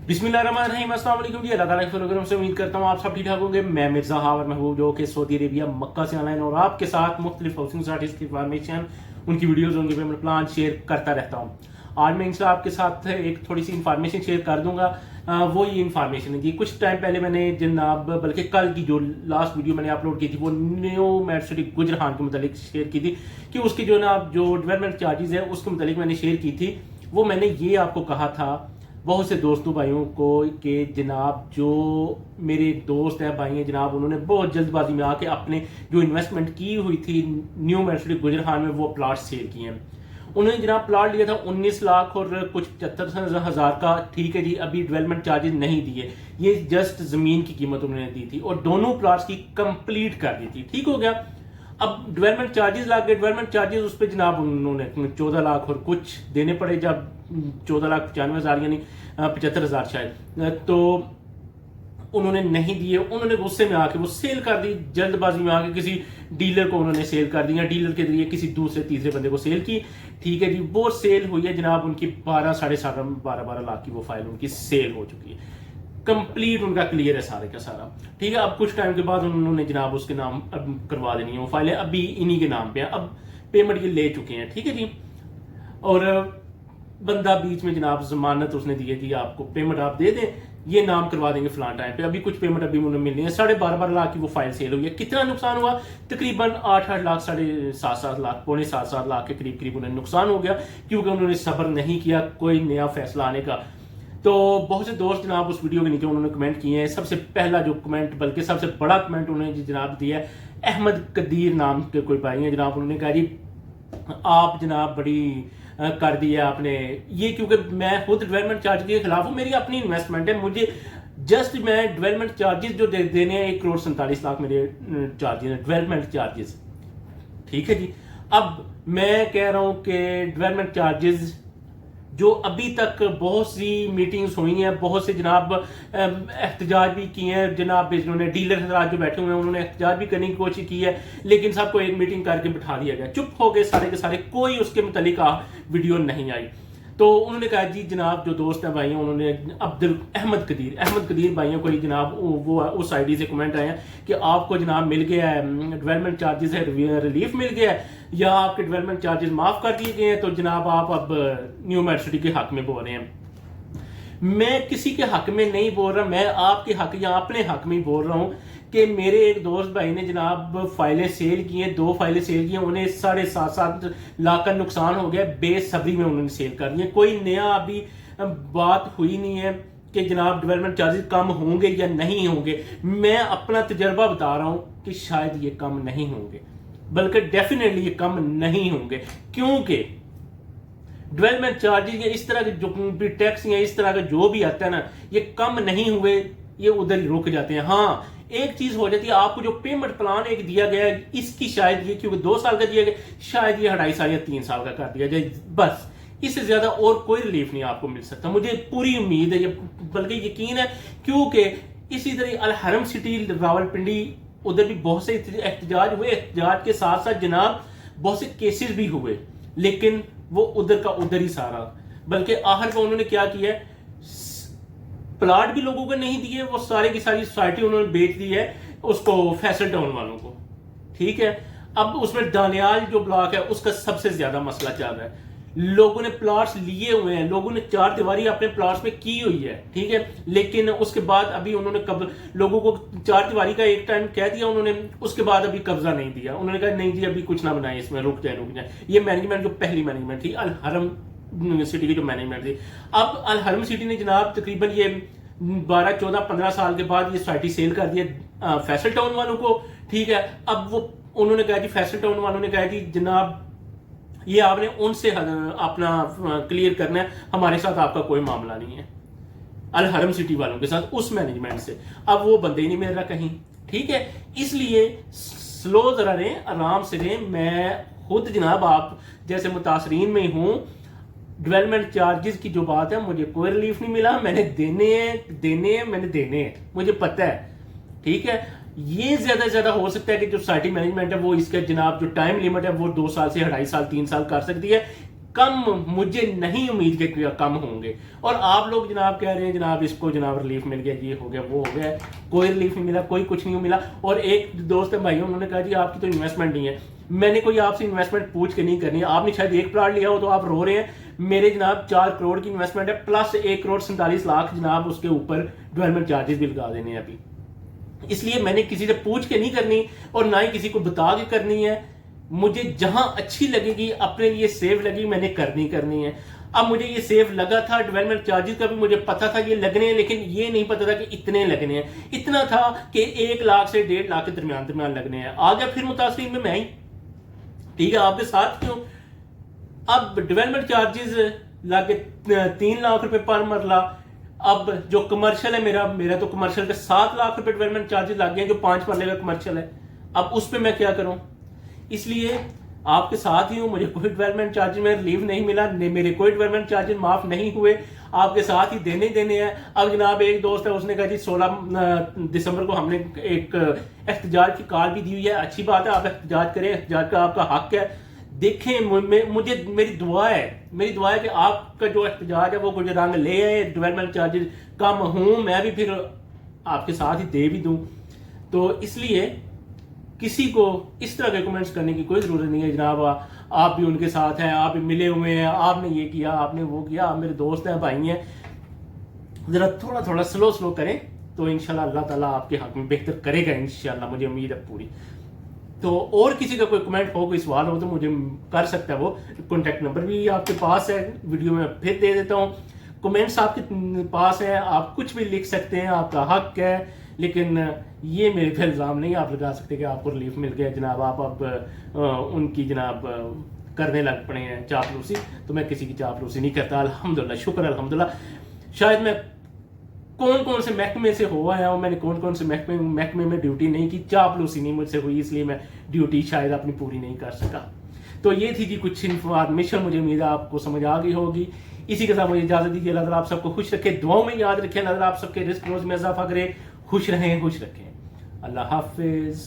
बिस्मिल्लाहिर्रहमानिर्रहीम, अस्सलाम वालेकुम जी। अल्लाह ताला के फजल से उम्मीद करता हूँ आप सब ठीक ठाक होंगे। मैं मिर्ज़ा हावर महबूब जो कि सऊदी अरेबिया मक्का से ऑनलाइन और आपके साथ मुख्तलिफ हाउसिंग सोसाइटीज़ की इंफॉर्मेशन, उनकी वीडियोज़, उनके पेमेंट प्लान शेयर करता रहता हूँ। आज मैं इंशाल्लाह आपके साथ एक थोड़ी सी इन्फॉर्मेशन शेयर कर दूंगा। वो ये इन्फॉर्मेशन है कि कुछ टाइम पहले मैंने जनाब, बल्कि कल की जो लास्ट वीडियो मैंने अपलोड की थी वो न्यू मेट्रो सिटी गुजरान के मतलब शेयर की थी कि उसकी जो ना जो डेवलपमेंट चार्जेस है उसके मतलब मैंने शेयर की थी। वो मैंने ये आपको कहा था बहुत से दोस्तों भाइयों को कि जनाब जो मेरे दोस्त हैं भाई हैं जनाब, उन्होंने बहुत जल्दबाजी में आके अपने जो इन्वेस्टमेंट की हुई थी न्यू मेट्रो सिटी गुजरान में वो प्लाट सेल किए हैं। उन्होंने जनाब प्लाट लिया था 19 लाख और कुछ 75,000 का। ठीक है जी, अभी डेवलपमेंट चार्जेस नहीं दिए, ये जस्ट जमीन की कीमत उन्होंने दी थी और दोनों प्लाट्स की कंप्लीट कर दी थी। ठीक हो गया। अब डेवलपमेंट चार्जेस ला गए, डेवलपमेंट चार्जेस उस पर जनाब उन्होंने 14 लाख और कुछ देने पड़े, जब 14,95,000 यानी 75,000 शायद, तो उन्होंने नहीं दिए। उन्होंने गुस्से में आके वो सेल कर दी, जल्दबाजी में आके किसी डीलर को उन्होंने सेल कर दी या डीलर के जरिए किसी दूसरे तीसरे बंदे को सेल की। ठीक है जी, वो सेल हुई है जनाब उनकी 12 लाख की वो फाइल उनकी सेल हो चुकी है, कंप्लीट उनका क्लियर है सारे का सारा। ठीक है, अब कुछ टाइम के बाद उन्होंने जनाब उसके नाम अब करवा देनी है वो फाइलें, अभी इन्हीं के नाम पे है। अब पेमेंट ये ले चुके हैं। ठीक है जी, और बंदा बीच में जनाब जमानत उसने दी है जी आपको पेमेंट आप दे दें, ये नाम करवा देंगे फलान टाइम पे। अभी कुछ पेमेंट अभी उन्हें मिलनी है। 12.5 लाख की वो फाइल सेल हुई है। कितना नुकसान हुआ? तकरीबन 8 लाख, 7.5 लाख, पौने 7 लाख के करीब करीब उन्हें नुकसान हो गया, क्योंकि उन्होंने सब्र नहीं किया कोई नया फैसला आने का। तो बहुत से दोस्त जनाब उस वीडियो के नीचे उन्होंने कमेंट किए हैं। सबसे पहला जो कमेंट, बल्कि सबसे बड़ा कमेंट उन्होंने जनाब दिया है, अहमद कदीर नाम के कोई भाई हैं जनाब। उन्होंने कहा जी आप जनाब बड़ी कर दिया आपने ये, क्योंकि मैं खुद डेवलपमेंट चार्ज के खिलाफ हूँ, मेरी अपनी इन्वेस्टमेंट है, मुझे जस्ट मैं डेवलपमेंट चार्जेस जो देने हैं 1,47,00,000 मेरे चार्जेस हैं, डेवलपमेंट चार्जेस। ठीक है जी, अब मैं कह रहा हूँ कि डेवलपमेंट चार्जेस जो अभी तक बहुत सी मीटिंग्स हुई हैं, बहुत से जनाब एहतजाज भी किए हैं जनाब, जिन्होंने डीलर हजरात जो बैठे हुए हैं उन्होंने एहतजाज भी करने की कोशिश की है, लेकिन सबको एक मीटिंग करके बिठा दिया गया, चुप हो गए सारे के सारे, कोई उसके मुतालिक वीडियो नहीं आई। तो उन्होंने कहा जी जनाब जो दोस्त हैं भाई, उन्होंने अहमद कदीर भाइयों को ही जनाब वो उस आईडी से कमेंट आए हैं कि आपको जनाब मिल गया है डेवलपमेंट चार्जेस है, रिलीफ मिल गया है या आपके डेवलपमेंट चार्जेस माफ कर दिए गए हैं, तो जनाब आप अब न्यू मेट्रो सिटी के हक में बोल रहे हैं। मैं किसी के हक में नहीं बोल रहा, मैं आपके हक या अपने हक में ही बोल रहा हूं कि मेरे एक दोस्त भाई ने जनाब फाइलें सेल की हैं, 2 फाइलें सेल की हैं, उन्हें 7.5 लाख का नुकसान हो गया, बेसब्री में उन्होंने सेल कर दी है। कोई नया अभी बात हुई नहीं है कि जनाब डेवलपमेंट चार्जेस कम होंगे या नहीं होंगे। मैं अपना तजर्बा बता रहा हूं कि शायद ये कम नहीं होंगे, बल्कि डेफिनेटली ये कम नहीं होंगे, क्योंकि डेवलपमेंट चार्जेस या इस तरह के जो भी टैक्स या इस तरह का जो भी आता है ना, ये कम नहीं हुए, ये उधर ही रुक जाते हैं। हाँ, एक चीज हो जाती है, आपको जो पेमेंट प्लान एक दिया गया है इसकी शायद ये, क्योंकि 2 साल का दिया गया, शायद ये 2.5 साल या 3 साल का कर दिया जाए, बस इससे ज्यादा और कोई रिलीफ नहीं आपको मिल सकता। मुझे पूरी उम्मीद है, बल्कि यकीन है, क्योंकि इसी तरह अल हरम सिटी रावलपिंडी उधर भी बहुत से एहतजाज हुए, एहतजाज के साथ साथ जनाब बहुत से केसेस भी हुए, लेकिन वो उधर का उधर ही सारा, बल्कि आखिर में उन्होंने क्या किया है, प्लाट भी लोगों को नहीं दिए, वो सारी की सारी सोसाइटी उन्होंने बेच दी है उसको फैसल टाउन वालों को। ठीक है, अब उसमें दानियाल जो ब्लॉक है उसका सबसे ज्यादा मसला चल रहा है। लोगों ने प्लॉट्स लिए हुए हैं, लोगों ने 4 दीवारी अपने प्लॉट्स में की हुई है। ठीक है, लेकिन उसके बाद अभी उन्होंने लोगों को 4 दीवारी का एक टाइम कह दिया उन्होंने, उसके बाद अभी कब्जा नहीं दिया। उन्होंने कहा नहीं जी अभी कुछ ना बनाए इसमें, रुक जाए। ये मैनेजमेंट जो पहली मैनेजमेंट थी अल हरम सिटी की जो मैनेजमेंट थी, अब अल हरम सिटी ने जनाब तकरीबन ये 12, 14, 15 साल के बाद ये सोसाइटी सेल कर दिया फैसल टाउन वालों को। ठीक है, अब वो उन्होंने कहा जी, फैसल टाउन वालों ने कहा जी जनाब ये आपने उनसे अपना क्लियर करना है, हमारे साथ आपका कोई मामला नहीं है, अल हरम सिटी वालों के साथ, उस मैनेजमेंट से। अब वो बंदे ही नहीं मिल रहा कहीं। ठीक है, इसलिए स्लो जरा रहें, आराम से रहें। मैं खुद जनाब आप जैसे मुतासरीन में हूं। डेवलपमेंट चार्जेस की जो बात है, मुझे कोई रिलीफ नहीं मिला, मैंने देने हैं, मुझे पता है। ठीक है, ये ज्यादा से ज्यादा हो सकता है कि जो सोसाइटी मैनेजमेंट है वो इसका जनाब जो टाइम लिमिट है वो 2 साल से 2.5 साल 3 साल कर सकती है। کم مجھے نہیں امید کہ کم ہوں گے. اور آپ لوگ جناب کہہ رہے ہیں جناب اس کو جناب ریلیف مل گیا, یہ ہو گیا وہ ہو گیا, کوئی ریلیف نہیں ملا, کوئی کچھ نہیں ملا. اور ایک دوست ہے بھائی انہوں نے کہا جی آپ کی تو انویسٹمنٹ نہیں ہے. میں نے کوئی آپ سے انویسٹمنٹ پوچھ کے نہیں کرنی ہے, آپ نے شاید ایک پلاٹ لیا ہو تو آپ رو رہے ہیں. میرے جناب 4 کروڑ کی انویسٹمنٹ ہے پلس 1 کروڑ 47 لاکھ جناب اس کے اوپر ڈیولپمنٹ چارجز بھی لگا دینے ہیں ابھی. اس لیے میں نے کسی سے پوچھ کے نہیں کرنی اور نہ ہی کسی کو بتا کے کرنی ہے. مجھے جہاں اچھی لگے گی اپنے لیے سیف لگی میں نے کرنی ہے. اب مجھے یہ سیف لگا تھا, ڈیولپمنٹ چارجز کا بھی مجھے پتا تھا یہ لگنے ہیں, لیکن یہ نہیں پتا تھا کہ اتنے لگنے ہیں. اتنا تھا کہ 1 لاکھ سے 1.5 لاکھ کے درمیان لگنے ہیں. آ گیا پھر متاثرین میں ہی, ٹھیک ہے آپ کے ساتھ کیوں. اب ڈیولپمنٹ چارجز لاگے 3 لاکھ روپے پر مرلہ. اب جو کمرشل ہے میرا تو کمرشل کے 7 لاکھ روپے ڈیولپمنٹ چارجز لگ گئے ہیں جو 5 مرلے کا کمرشل ہے. اب اس پہ میں کیا کروں. اس لیے آپ کے ساتھ ہی ہوں, مجھے کوئی ڈیولپمنٹ چارجز میں ریلیف نہیں ملا, میرے کوئی ڈیولپمنٹ چارجز معاف نہیں ہوئے, آپ کے ساتھ ہی دینے ہیں. اب جناب ایک دوست ہے اس نے کہا جی 16 دسمبر کو ہم نے ایک احتجاج کی کال بھی دی ہوئی ہے. اچھی بات ہے, آپ احتجاج کریں, احتجاج کا آپ کا حق ہے. دیکھیں مجھے میری دعا ہے کہ آپ کا جو احتجاج ہے وہ کچھ رنگ لے آئے, ڈیولپمنٹ چارجز کم ہوں, میں بھی پھر آپ کے ساتھ ہی دے بھی دوں. تو اس لیے کسی کو اس طرح کے کمنٹس کرنے کی کوئی ضرورت نہیں ہے جناب. آپ بھی ان کے ساتھ ہیں, آپ بھی ملے ہوئے ہیں, آپ نے یہ کیا, آپ نے وہ کیا, آپ میرے دوست ہیں, بھائی ہیں. ذرا تھوڑا سلو کریں تو انشاءاللہ اللہ تعالیٰ آپ کے حق میں بہتر کرے گا انشاءاللہ, مجھے امید ہے پوری. تو اور کسی کا کوئی کمنٹ ہو, کوئی سوال ہو تو مجھے کر سکتا ہے. وہ کانٹیکٹ نمبر بھی آپ کے پاس ہے, ویڈیو میں پھر دے دیتا ہوں. کمنٹس آپ کے پاس ہیں, آپ کچھ بھی لکھ سکتے ہیں, آپ کا حق ہے. لیکن یہ میرے پہ الزام نہیں آپ لگا سکتے کہ آپ کو ریلیف مل گیا جناب, آپ اب ان کی جناب کرنے لگ پڑے ہیں چاپلوسی. تو میں کسی کی چاپلوسی نہیں کرتا, الحمدللہ, شکر الحمدللہ. شاید میں کون سے محکمے سے ہو آیا ہوں, میں نے کون سے محکمے میں ڈیوٹی نہیں کی, چاپلوسی نہیں مجھ سے ہوئی, اس لیے میں ڈیوٹی شاید اپنی پوری نہیں کر سکا. تو یہ تھی جی کچھ انفارمیشن, مجھے امید ہے آپ کو سمجھ آ گئی ہوگی. اسی کے ساتھ مجھے اجازت دیجیے. اللہ تعالیٰ آپ سب کو خوش رکھے, دعاؤں میں یاد رکھیں. اللہ تعالیٰ آپ سب کے رزق روز میں اضافہ کرے, خوش رہیں. اللہ حافظ.